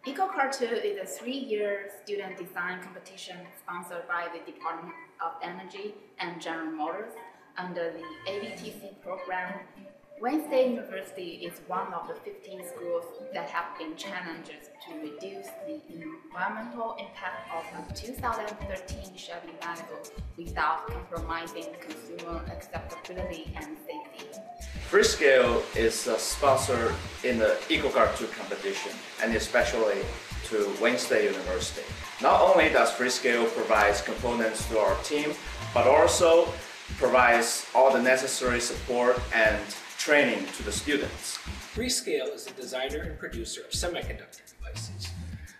EcoCar2 is a 3-year student design competition sponsored by the Department of Energy and General Motors under the ABTC program. Wayne State University is one of the 15 schools that have been challenged to reduce the environmental impact of a 2013 Chevy Malibu without compromising consumer acceptability and safety. Freescale is a sponsor in the EcoCar2 competition, and especially to Wayne State University. Not only does Freescale provide components to our team, but also provides all the necessary support and training to the students. Freescale is a designer and producer of semiconductor devices.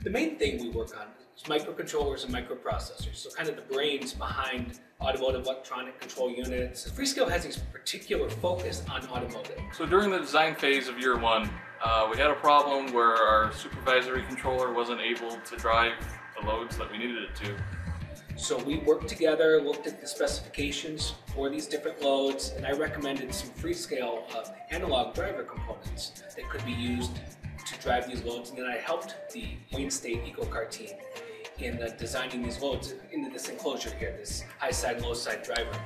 The main thing we work on is microcontrollers and microprocessors, so kind of the brains behind automotive electronic control units. Freescale has a particular focus on automotive. So during the design phase of year one, we had a problem where our supervisory controller wasn't able to drive the loads that we needed it to. So we worked together, looked at the specifications for these different loads, and I recommended some Freescale analog driver components that could be used to drive these loads, and then I helped the Wayne State EcoCar team in designing these loads into this enclosure here, this high side, low side driver.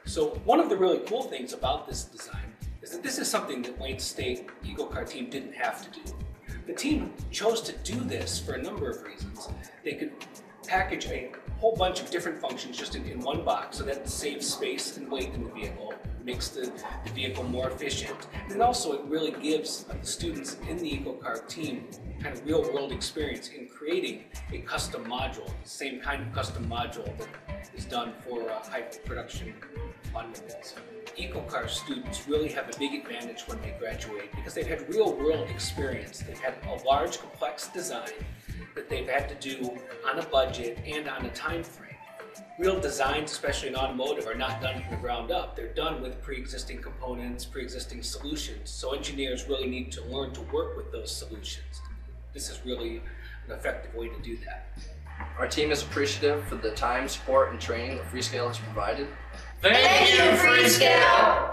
So one of the really cool things about this design is that this is something that Wayne State EcoCar team didn't have to do. The team chose to do this for a number of reasons. They could package a whole bunch of different functions just in one box, so that saves space and weight in the vehicle, makes the vehicle more efficient, and also it really gives the students in the EcoCar team kind of real-world experience in creating a custom module, the same kind of custom module that is done for high production automobiles. EcoCar students really have a big advantage when they graduate because they've had real-world experience. They've had a large, complex design that they've had to do on a budget and on a time frame. Real designs, especially in automotive, are not done from the ground up. They're done with pre-existing components, pre-existing solutions. So engineers really need to learn to work with those solutions. This is really an effective way to do that. Our team is appreciative for the time, support, and training that Freescale has provided. Thank you, Freescale!